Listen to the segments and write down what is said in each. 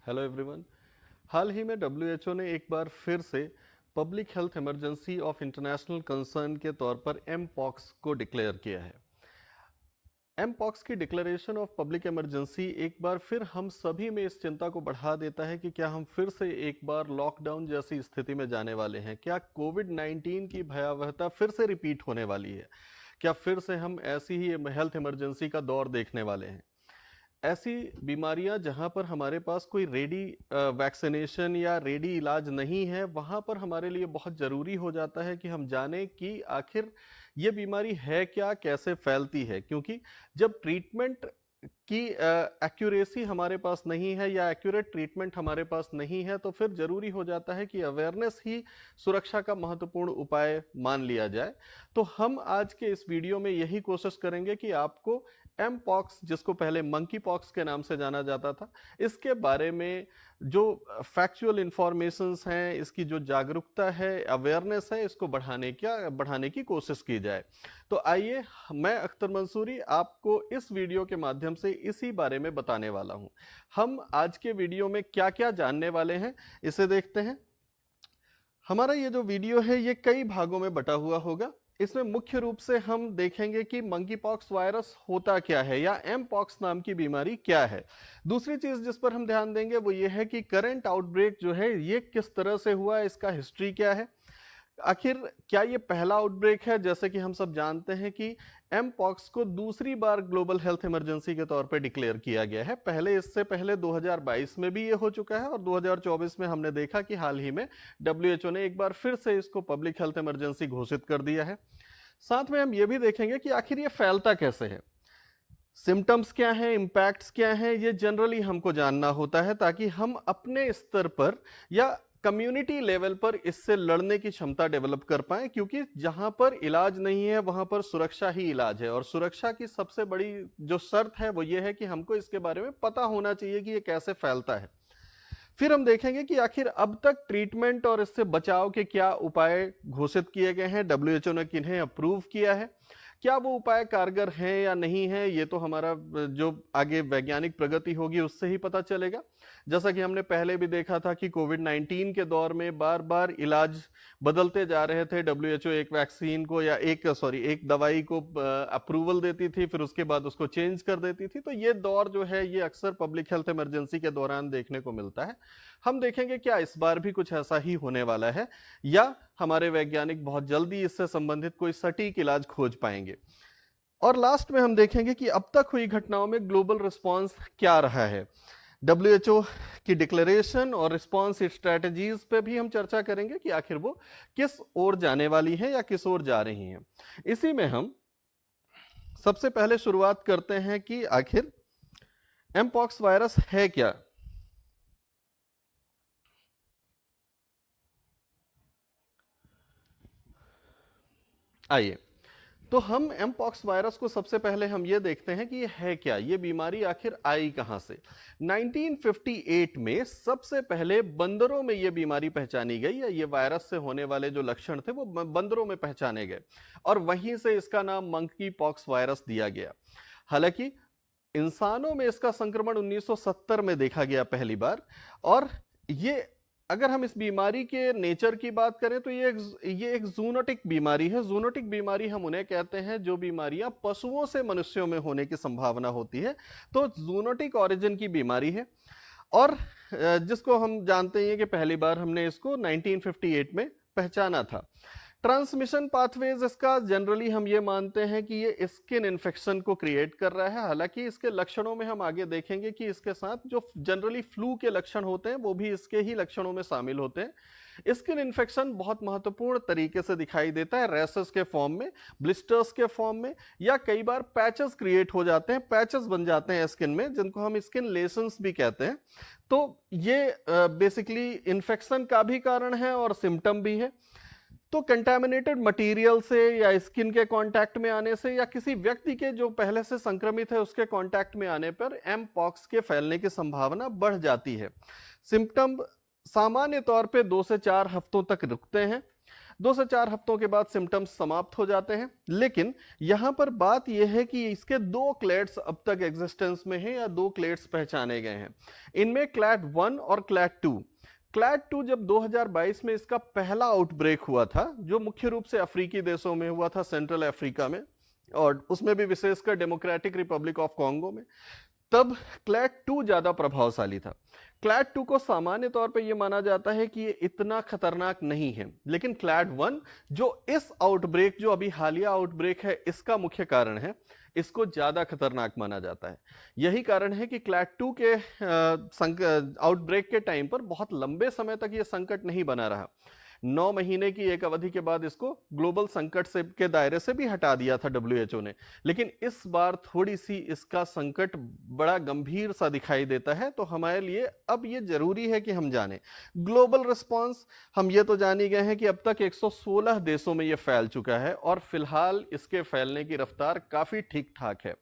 Hello everyone. हाल ही में WHO ने एक बार फिर से public health emergency of international concern के तौर पर एम पॉक्स को डिक्लेयर किया है। एम पॉक्स की डिक्लेरेशन ऑफ पब्लिक इमरजेंसी एक बार फिर हम सभी में इस चिंता को बढ़ा देता है कि क्या हम फिर से एक बार लॉकडाउन जैसी स्थिति में जाने वाले हैं। क्या कोविड 19 की भयावहता फिर से रिपीट होने वाली है। क्या फिर से हम ऐसी ही हेल्थ इमरजेंसी का दौर देखने वाले हैं। ऐसी बीमारियां जहां पर हमारे पास कोई रेडी वैक्सीनेशन या रेडी इलाज नहीं है, वहां पर हमारे लिए बहुत ज़रूरी हो जाता है कि हम जानें कि आखिर ये बीमारी है क्या, कैसे फैलती है। क्योंकि जब ट्रीटमेंट की एक्यूरेसी हमारे पास नहीं है या एक्यूरेट ट्रीटमेंट हमारे पास नहीं है, तो फिर ज़रूरी हो जाता है कि अवेयरनेस ही सुरक्षा का महत्वपूर्ण उपाय मान लिया जाए। तो हम आज के इस वीडियो में यही कोशिश करेंगे कि आपको एम पॉक्स, जिसको पहले मंकी पॉक्स के नाम से जाना जाता था, इसके बारे में जो फैक्चुअल इंफॉर्मेशंस हैं, इसकी जो जागरूकता है, अवेयरनेस है, इसको बढ़ाने की कोशिश की जाए। तो आइए, मैं अख्तर मंसूरी आपको इस वीडियो के माध्यम से इसी बारे में बताने वाला हूं। हम आज के वीडियो में क्या क्या जानने वाले हैं, इसे देखते हैं। हमारा ये जो वीडियो है ये कई भागों में बटा हुआ होगा। इसमें मुख्य रूप से हम देखेंगे कि मंकी पॉक्स वायरस होता क्या है या एम पॉक्स नाम की बीमारी क्या है। दूसरी चीज जिस पर हम ध्यान देंगे वो ये है कि करंट आउटब्रेक जो है ये किस तरह से हुआ, इसका हिस्ट्री क्या है। आखिर क्या ये पहला आउटब्रेक है। जैसे कि हम सब जानते हैं कि एम पॉक्स को दूसरी बार ग्लोबल हेल्थ इमरजेंसी के तौर पर डिक्लेयर किया गया है। इससे पहले 2022 में भी ये हो चुका है और 2024 में हमने देखा कि हाल ही में डब्ल्यूएचओ ने एक बार फिर से इसको पब्लिक हेल्थ इमरजेंसी घोषित कर दिया है। साथ में हम ये भी देखेंगे कि आखिर ये फैलता कैसे है, सिम्टम्स क्या हैं, इम्पैक्ट्स क्या हैं, ये जनरली हमको जानना होता है ताकि हम अपने स्तर पर या कम्युनिटी लेवल पर इससे लड़ने की क्षमता डेवलप कर पाएं। क्योंकि जहां पर इलाज नहीं है वहां पर सुरक्षा ही इलाज है, और सुरक्षा की सबसे बड़ी जो शर्त है वो ये है कि हमको इसके बारे में पता होना चाहिए कि ये कैसे फैलता है। फिर हम देखेंगे कि आखिर अब तक ट्रीटमेंट और इससे बचाव के क्या उपाय घोषित किए गए हैं, डब्ल्यूएचओ ने किन्हें अप्रूव किया है, क्या वो उपाय कारगर हैं या नहीं है, ये तो हमारा जो आगे वैज्ञानिक प्रगति होगी उससे ही पता चलेगा। जैसा कि हमने पहले भी देखा था कि कोविड 19 के दौर में बार बार इलाज बदलते जा रहे थे। डब्ल्यूएचओ एक वैक्सीन को या एक दवाई को अप्रूवल देती थी, फिर उसके बाद उसको चेंज कर देती थी। तो ये दौर जो है ये अक्सर पब्लिक हेल्थ इमरजेंसी के दौरान देखने को मिलता है। हम देखेंगे क्या इस बार भी कुछ ऐसा ही होने वाला है या हमारे वैज्ञानिक बहुत जल्दी इससे संबंधित कोई सटीक इलाज खोज पाएंगे। और लास्ट में हम देखेंगे कि अब तक हुई घटनाओं में ग्लोबल रिस्पांस क्या रहा है। डब्ल्यूएचओ की डिक्लेरेशन और रिस्पांस स्ट्रेटजीज पे भी हम चर्चा करेंगे कि आखिर वो किस ओर जाने वाली हैं या किस ओर जा रही हैं। इसी में हम सबसे पहले शुरुआत करते हैं कि आखिर एमपॉक्स वायरस है क्या। आइए, तो हम एमपॉक्स वायरस को सबसे पहले हम ये देखते हैं कि ये है क्या, ये बीमारी आखिर आई कहां से। 1958 में सबसे पहले बंदरों में ये बीमारी पहचानी गई, या ये वायरस से होने वाले जो लक्षण थे वो बंदरों में पहचाने गए, और वहीं से इसका नाम मंकी पॉक्स वायरस दिया गया। हालांकि इंसानों में इसका संक्रमण 1970 में देखा गया पहली बार। और ये, अगर हम इस बीमारी के नेचर की बात करें तो ये एक जूनोटिक बीमारी है। जूनोटिक बीमारी हम उन्हें कहते हैं जो बीमारियां पशुओं से मनुष्यों में होने की संभावना होती है। तो जूनोटिक ओरिजिन की बीमारी है, और जिसको हम जानते हैं कि पहली बार हमने इसको 1958 में पहचाना था। ट्रांसमिशन पाथवेज इसका जनरली हम ये मानते हैं कि ये स्किन इन्फेक्शन को क्रिएट कर रहा है। हालांकि इसके लक्षणों में हम आगे देखेंगे कि इसके साथ जो जनरली फ्लू के लक्षण होते हैं वो भी इसके ही लक्षणों में शामिल होते हैं। स्किन इन्फेक्शन बहुत महत्वपूर्ण तरीके से दिखाई देता है, रैशेस के फॉर्म में, ब्लिस्टर्स के फॉर्म में, या कई बार पैचेस क्रिएट हो जाते हैं, पैचेस बन जाते हैं स्किन में, जिनको हम स्किन लेशंस भी कहते हैं। तो ये बेसिकली इन्फेक्शन का भी कारण है और सिम्टम भी है। तो कंटामिनेटेड मटेरियल से या स्किन के कांटेक्ट में आने से या किसी व्यक्ति के जो पहले से संक्रमित है उसके कांटेक्ट में आने पर एम पॉक्स के फैलने की संभावना बढ़ जाती है। सिम्टम सामान्य तौर पे 2 से 4 हफ्तों तक रुकते हैं। 2 से 4 हफ्तों के बाद सिम्टम्स समाप्त हो जाते हैं। लेकिन यहां पर बात यह है कि इसके 2 क्लेड्स अब तक एग्जिस्टेंस में हैं या 2 क्लेड्स पहचाने गए हैं। इनमें क्लैड 1 और क्लैड 2। क्लैड 2 जब 2022 में इसका पहला आउटब्रेक हुआ था, जो मुख्य रूप से अफ्रीकी देशों में हुआ था, सेंट्रल अफ्रीका में, और उसमें भी विशेषकर डेमोक्रेटिक रिपब्लिक ऑफ कॉन्गो में, तब क्लैड 2 ज्यादा प्रभावशाली था। क्लैड 2 को सामान्य तौर पे यह माना जाता है कि ये इतना खतरनाक नहीं है, लेकिन क्लैड 1 जो इस आउटब्रेक, जो अभी हालिया आउटब्रेक है, इसका मुख्य कारण है, इसको ज्यादा खतरनाक माना जाता है। यही कारण है कि क्लैड 2 के आउटब्रेक के टाइम पर बहुत लंबे समय तक यह संकट नहीं बना रहा। 9 महीने की एक अवधि के बाद इसको ग्लोबल संकट से के दायरे से भी हटा दिया था डब्ल्यूएचओ ने। लेकिन इस बार थोड़ी सी इसका संकट बड़ा गंभीर सा दिखाई देता है। तो हमारे लिए अब ये जरूरी है कि हम जानें ग्लोबल रिस्पांस। हम ये तो जान ही गए हैं कि अब तक 116 देशों में ये फैल चुका है और फिलहाल इसके फैलने की रफ्तार काफी ठीक ठाक है।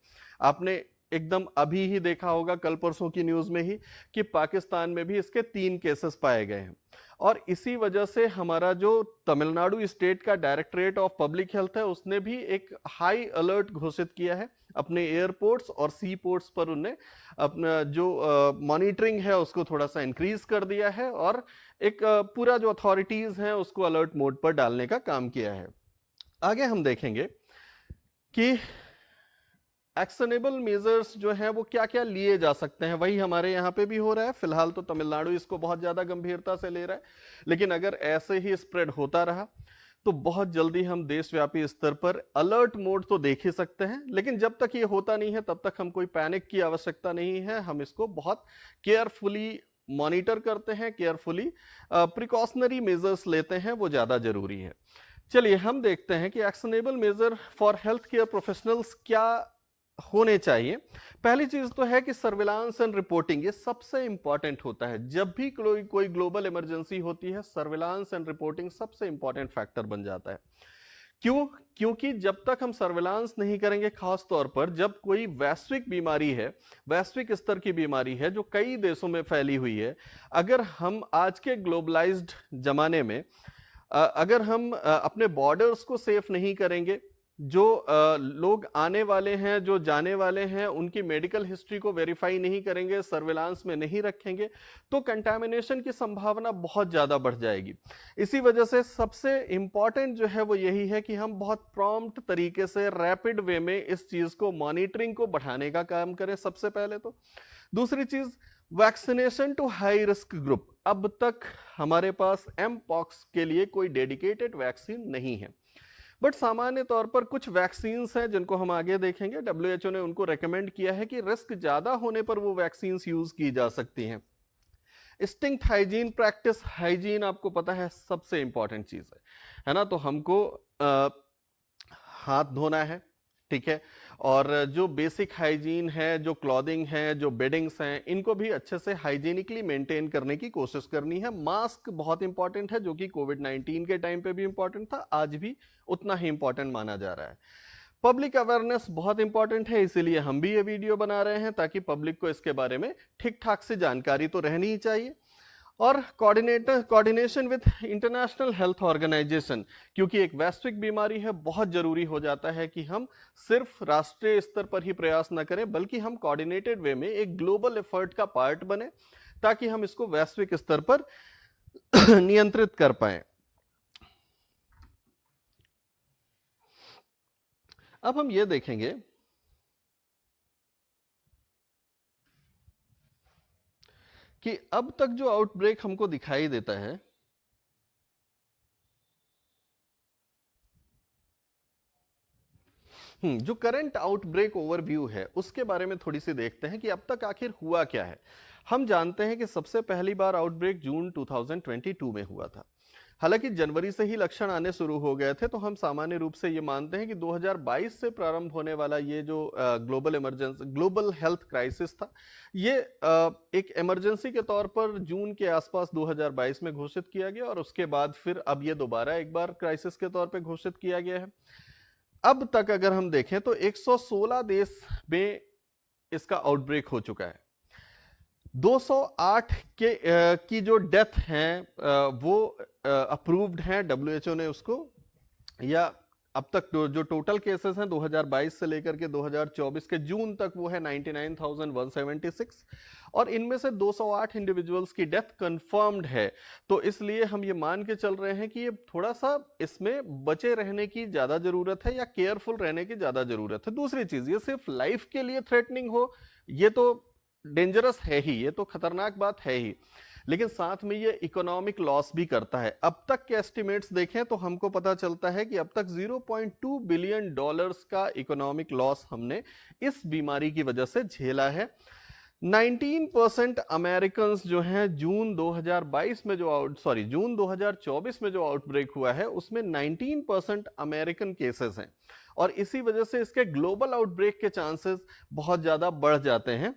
आपने एकदम अभी ही देखा होगा, कल परसों की न्यूज में ही, कि पाकिस्तान में भी इसके 3 केसेस पाए गए हैं। और इसी वजह से हमारा जो तमिलनाडु स्टेट का डायरेक्टरेट ऑफ पब्लिक हेल्थ है, उसने भी एक हाई अलर्ट घोषित किया है। अपने एयरपोर्ट्स और सी पोर्ट्स पर उन्हें अपना जो मॉनिटरिंग है उसको थोड़ा सा इंक्रीज कर दिया है और एक पूरा जो अथॉरिटीज हैं उसको अलर्ट मोड पर डालने का काम किया है। आगे हम देखेंगे कि एक्शनेबल मेजर्स जो है वो क्या क्या लिए जा सकते हैं। वही हमारे यहाँ पे भी हो रहा है। फिलहाल तो तमिलनाडु इसको बहुत ज्यादा गंभीरता से ले रहा है, लेकिन अगर ऐसे ही स्प्रेड होता रहा तो बहुत जल्दी हम देशव्यापी स्तर पर अलर्ट मोड तो देख ही सकते हैं। लेकिन जब तक ये होता नहीं है तब तक हम कोई पैनिक की आवश्यकता नहीं है। हम इसको बहुत केयरफुली मॉनिटर करते हैं, केयरफुली प्रिकॉशनरी मेजर्स लेते हैं, वो ज्यादा जरूरी है। चलिए हम देखते हैं कि actionable measure for health care professionals क्या होने चाहिए। पहली चीज तो है कि सर्विलांस एंड रिपोर्टिंग, ये सबसे इंपॉर्टेंट होता है। जब भी कोई ग्लोबल इमरजेंसी होती है, सर्विलांस एंड रिपोर्टिंग सबसे इंपॉर्टेंट फैक्टर बन जाता है। क्यों? क्योंकि जब तक हम सर्विलांस नहीं करेंगे, खास तौर पर जब कोई वैश्विक बीमारी है, वैश्विक स्तर की बीमारी है जो कई देशों में फैली हुई है, अगर हम आज के ग्लोबलाइज्ड जमाने में अगर हम अपने बॉर्डर्स को सेफ नहीं करेंगे, जो लोग आने वाले हैं, जो जाने वाले हैं, उनकी मेडिकल हिस्ट्री को वेरीफाई नहीं करेंगे, सर्विलांस में नहीं रखेंगे, तो कंटामिनेशन की संभावना बहुत ज्यादा बढ़ जाएगी। इसी वजह से सबसे इंपॉर्टेंट जो है वो यही है कि हम बहुत प्रॉम्प्ट तरीके से, रैपिड वे में इस चीज को, मॉनिटरिंग को बढ़ाने का काम करें सबसे पहले तो। दूसरी चीज, vaccination to high risk group. अब तक हमारे पास एम पॉक्स के लिए कोई डेडिकेटेड वैक्सीन नहीं है, बट सामान्य तौर पर कुछ वैक्सीन्स हैं जिनको हम आगे देखेंगे। डब्ल्यूएचओ ने उनको रेकमेंड किया है कि रिस्क ज्यादा होने पर वो वैक्सीन्स यूज की जा सकती हैं। स्टिंक्ट हाइजीन प्रैक्टिस, हाइजीन आपको पता है सबसे इंपॉर्टेंट चीज है ना। तो हमको हाथ धोना है, ठीक है, और जो बेसिक हाइजीन है, जो क्लॉथिंग है, जो बेडिंग्स हैं, इनको भी अच्छे से हाइजीनिकली मेंटेन करने की कोशिश करनी है। मास्क बहुत इंपॉर्टेंट है, जो कि कोविड-19 के टाइम पे भी इंपॉर्टेंट था, आज भी उतना ही इंपॉर्टेंट माना जा रहा है। पब्लिक अवेयरनेस बहुत इंपॉर्टेंट है, इसीलिए हम भी ये वीडियो बना रहे हैं, ताकि पब्लिक को इसके बारे में ठीक ठाक से जानकारी तो रहनी ही चाहिए। और coordination with international health organization, क्योंकि एक वैश्विक बीमारी है, बहुत जरूरी हो जाता है कि हम सिर्फ राष्ट्रीय स्तर पर ही प्रयास न करें, बल्कि हम कोऑर्डिनेटेड वे में एक ग्लोबल एफर्ट का पार्ट बने, ताकि हम इसको वैश्विक स्तर पर नियंत्रित कर पाए। अब हम ये देखेंगे कि अब तक जो आउटब्रेक हमको दिखाई देता है, जो करंट आउटब्रेक ओवरव्यू है, उसके बारे में थोड़ी सी देखते हैं कि अब तक आखिर हुआ क्या है। हम जानते हैं कि सबसे पहली बार आउटब्रेक जून 2022 में हुआ था। हालांकि जनवरी से ही लक्षण आने शुरू हो गए थे, तो हम सामान्य रूप से ये मानते हैं कि 2022 से प्रारंभ होने वाला ये जो ग्लोबल हेल्थ क्राइसिस था, ये एक इमरजेंसी के तौर पर जून के आसपास 2022 में घोषित किया गया, और उसके बाद फिर अब ये दोबारा एक बार क्राइसिस के तौर पर घोषित किया गया है। अब तक अगर हम देखें तो 116 देश में इसका आउटब्रेक हो चुका है। 208 की जो डेथ हैं वो अप्रूव्ड हैं, डब्ल्यूएचओ ने उसको, या अब तक जो टोटल केसेस हैं 2022 से लेकर के 2024 के जून तक वो है 99,176, और इनमें से 208 इंडिविजुअल्स की डेथ कंफर्म्ड है। तो इसलिए हम ये मान के चल रहे हैं कि ये थोड़ा सा इसमें बचे रहने की ज्यादा जरूरत है या केयरफुल रहने की ज्यादा जरूरत है। दूसरी चीज, ये सिर्फ लाइफ के लिए थ्रेटनिंग हो ये तो डेंजरस है ही, ये तो खतरनाक बात है ही, लेकिन साथ में ये इकोनॉमिक लॉस भी करता है। अब तक के एस्टिमेट्स देखें तो हमको पता चलता है कि अब तक 0.2 बिलियन डॉलर्स का इकोनॉमिक लॉस हमने इस बीमारी की वजह से झेला है। 19% अमेरिकन जो हैं जून 2024 में जो आउटब्रेक हुआ है उसमें 19% अमेरिकन केसेस हैं, और इसी वजह से इसके ग्लोबल आउटब्रेक के चांसेस बहुत ज्यादा बढ़ जाते हैं।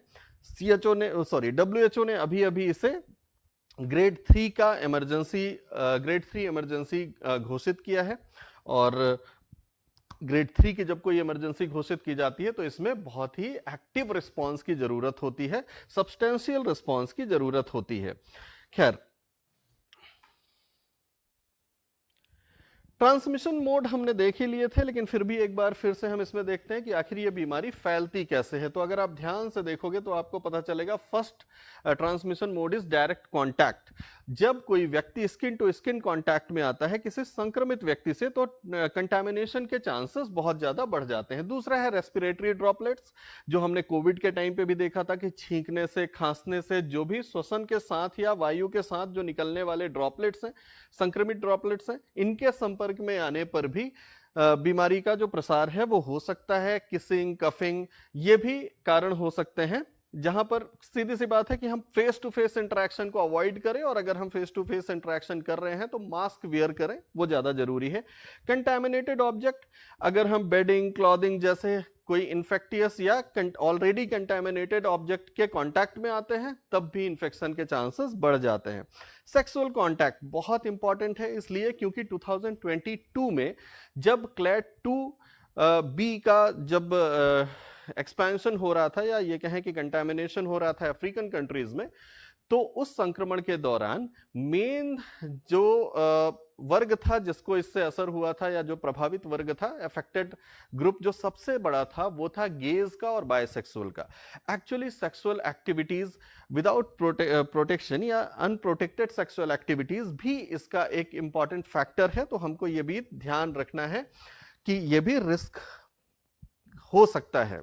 डब्ल्यूएचओ ने अभी अभी इसे ग्रेड 3 इमरजेंसी घोषित किया है, और ग्रेड 3 की जब कोई इमरजेंसी घोषित की जाती है तो इसमें बहुत ही एक्टिव रिस्पांस की जरूरत होती है, सब्सटेंशियल रिस्पांस की जरूरत होती है। खैर, ट्रांसमिशन मोड हमने देख ही लिए थे, लेकिन फिर भी एक बार फिर से हम इसमें देखते हैं कि आखिर ये बीमारी फैलती कैसे है। तो अगर आप ध्यान से देखोगे तो आपको पता चलेगा first transmission mode is direct contact. जब कोई व्यक्ति स्किन टू स्किन कांटेक्ट में आता है किसी संक्रमित व्यक्ति से तो कंटामिनेशन के चांसेस बहुत ज्यादा बढ़ जाते हैं। दूसरा है रेस्पिरेटरी ड्रॉपलेट्स, जो हमने कोविड के टाइम पे भी देखा था कि छींकने से, खांसने से, जो भी श्वसन के साथ या वायु के साथ जो निकलने वाले ड्रॉपलेट्स हैं, संक्रमित ड्रॉपलेट्स हैं, इनके संपर्क में आने पर भी बीमारी का जो प्रसार है वो हो सकता है। किसिंग, कफिंग, ये भी कारण हो सकते हैं, जहां पर सीधी सी बात है कि हम फेस टू फेस इंटरेक्शन को अवॉइड करें, और अगर हम फेस टू फेस इंटरेक्शन कर रहे हैं तो मास्क वियर करें, वो ज्यादा जरूरी है। कंटैमिनेटेड ऑब्जेक्ट, अगर हम बेडिंग, क्लॉथिंग जैसे कोई इन्फेक्टियस या ऑलरेडी कंटैमिनेटेड ऑब्जेक्ट के कांटेक्ट में आते हैं तब भी इंफेक्शन के चांसेस बढ़ जाते हैं। सेक्सुअल कांटेक्ट बहुत इंपॉर्टेंट है, इसलिए क्योंकि 2022 में जब क्लैड 2B का जब एक्सपेंशन हो रहा था, या ये कहें कि कंटामिनेशन हो रहा था अफ्रीकन कंट्रीज में, तो उस संक्रमण के दौरान मेन जो वर्ग था जिसको इससे असर हुआ था, या जो प्रभावित वर्ग था, अफेक्टेड ग्रुप जो सबसे बड़ा था, वो था गेज का और बायसेक्सुअल का। Actually sexual activities without protection या अनप्रोटेक्टेड सेक्सुअल एक्टिविटीज भी इसका एक इंपॉर्टेंट फैक्टर है, तो हमको ये भी ध्यान रखना है कि ये भी रिस्क हो सकता है।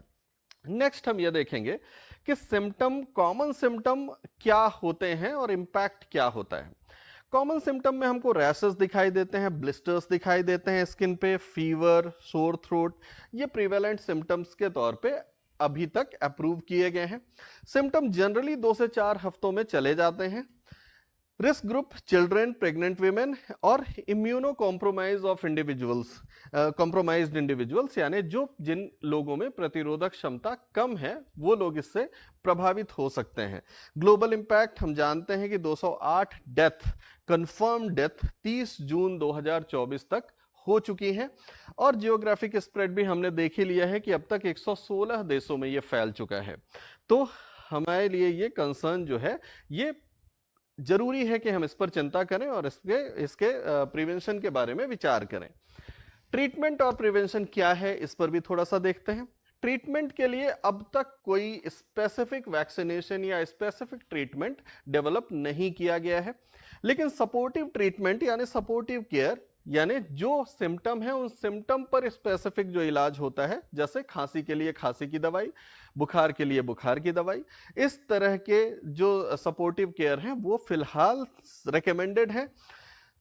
नेक्स्ट हम ये देखेंगे कि सिम्टम, कॉमन सिम्टम क्या होते हैं और इंपैक्ट क्या होता है। कॉमन सिम्टम में हमको रैशेस दिखाई देते हैं, ब्लिस्टर्स दिखाई देते हैं स्किन पे, फीवर, सोर थ्रोट, ये प्रिवेलेंट सिम्टम्स के तौर पे अभी तक अप्रूव किए गए हैं। सिम्टम जनरली 2 से 4 हफ्तों में चले जाते हैं। Risk group children, pregnant women और immuno compromise of individuals, compromised individuals, यानी जो जिन लोगों में प्रतिरोधक क्षमता कम है वो लोग इससे प्रभावित हो सकते हैं। ग्लोबल इंपैक्ट हम जानते हैं कि 208 डेथ, कंफर्म डेथ 30 जून 2024 तक हो चुकी हैं, और जियोग्राफिक स्प्रेड भी हमने देख ही लिया है कि अब तक 116 देशों में ये फैल चुका है। तो हमारे लिए ये कंसर्न जो है, ये जरूरी है कि हम इस पर चिंता करें और इसके प्रिवेंशन के बारे में विचार करें। ट्रीटमेंट और प्रिवेंशन क्या है, इस पर भी थोड़ा सा देखते हैं। ट्रीटमेंट के लिए अब तक कोई स्पेसिफिक वैक्सीनेशन या स्पेसिफिक ट्रीटमेंट डेवलप नहीं किया गया है, लेकिन सपोर्टिव ट्रीटमेंट यानी सपोर्टिव केयर, यानी जो सिम्टम है उन सिम्टम पर स्पेसिफिक जो इलाज होता है, जैसे खांसी के लिए खांसी की दवाई, बुखार के लिए बुखार की दवाई, इस तरह के जो सपोर्टिव केयर हैं वो फिलहाल रिकमेंडेड है।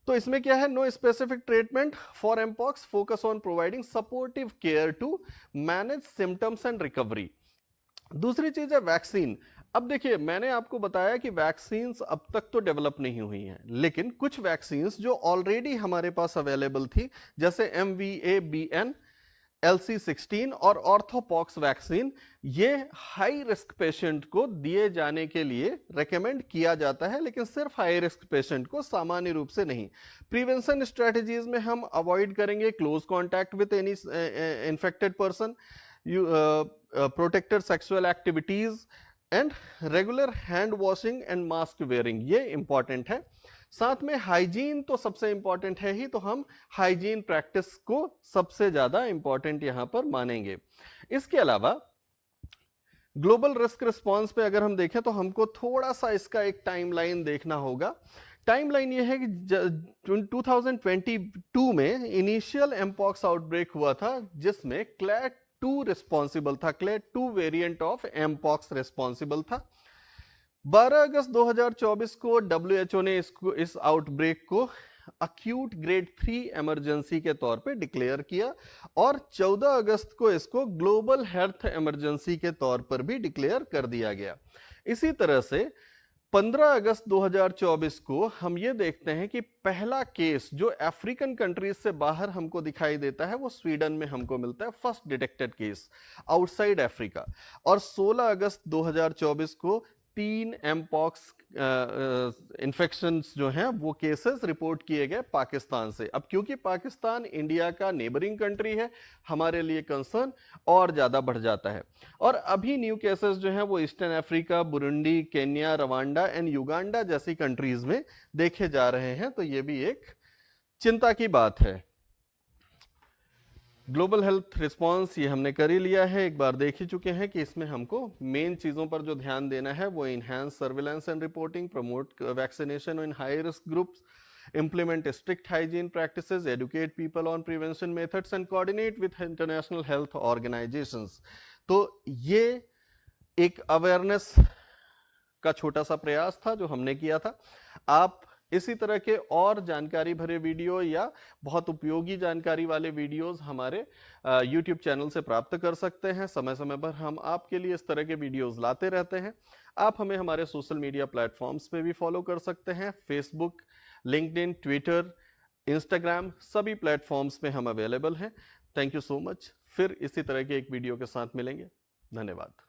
तो इसमें क्या है, no specific treatment for mpox, focus on providing supportive care to manage symptoms and recovery. दूसरी चीज है वैक्सीन। अब देखिए, मैंने आपको बताया कि वैक्सीन्स अब तक तो डेवलप नहीं हुई हैं, लेकिन कुछ वैक्सीन्स जो ऑलरेडी हमारे पास अवेलेबल थी, जैसे MVA-BN, LC16 और ऑर्थोपॉक्स वैक्सीन, ये हाई रिस्क पेशेंट को दिए जाने के लिए रेकमेंड किया जाता है, लेकिन सिर्फ हाई रिस्क पेशेंट को, सामान्य रूप से नहीं। प्रिवेंशन स्ट्रेटजीज में हम अवॉइड करेंगे close contact with any infected person, protected sexual activities, and regular hand washing and mask wearing, ये इंपॉर्टेंट है। साथ में हाइजीन तो सबसे इंपॉर्टेंट है ही, तो हम हाइजीन प्रैक्टिस को सबसे ज्यादा इंपॉर्टेंट यहां पर मानेंगे। इसके अलावा ग्लोबल रिस्क रिस्पांस पे अगर हम देखें तो हमको थोड़ा सा इसका एक टाइमलाइन देखना होगा। टाइमलाइन ये है कि 2022 में इनिशियल एमपॉक्स आउटब्रेक हुआ था, जिसमें क्लैड 2 रिस्पॉन्सिबल था, clad 2 variant of mpox responsible था। 12 अगस्त 2024 को डब्ल्यूएचओ ने इस आउटब्रेक को अक्यूट ग्रेड 3 इमरजेंसी के तौर पे डिक्लेयर किया और 14 अगस्त को इसको ग्लोबल हेल्थ इमरजेंसी के तौर पर भी डिक्लेयर कर दिया गया। इसी तरह से 15 अगस्त 2024 को हम ये देखते हैं कि पहला केस जो अफ्रीकन कंट्रीज से बाहर हमको दिखाई देता है वो स्वीडन में हमको मिलता है, first detected case outside Africa. और 16 अगस्त 2024 को 3 एमपॉक्स इन्फेक्शंस जो हैं वो केसेस रिपोर्ट किए गए पाकिस्तान से। अब क्योंकि पाकिस्तान इंडिया का नेबरिंग कंट्री है, हमारे लिए कंसर्न और ज्यादा बढ़ जाता है। और अभी न्यू केसेस जो हैं वो eastern Africa, Burundi, Kenya, Rwanda and Uganda जैसी कंट्रीज में देखे जा रहे हैं, तो ये भी एक चिंता की बात है। ग्लोबल हेल्थ रिस्पांस ये हमने कर ही लिया है, एक बार देख ही चुके हैं कि इसमें हमको मेन चीज़ों पर जो ध्यान देना है वो enhance surveillance and reporting, promote vaccination in high risk groups, implement strict hygiene practices, educate people on prevention methods and coordinate with international health organizations। तो ये एक अवेयरनेस का छोटा सा प्रयास था जो हमने किया था। आप इसी तरह के और जानकारी भरे वीडियो या बहुत उपयोगी जानकारी वाले वीडियोस हमारे YouTube चैनल से प्राप्त कर सकते हैं। समय समय पर हम आपके लिए इस तरह के वीडियोस लाते रहते हैं। आप हमें हमारे सोशल मीडिया प्लेटफॉर्म्स पे भी फॉलो कर सकते हैं, फेसबुक, लिंक्डइन, ट्विटर, इंस्टाग्राम, सभी प्लेटफॉर्म्स पे हम अवेलेबल हैं। Thank you so much. फिर इसी तरह के एक वीडियो के साथ मिलेंगे। धन्यवाद।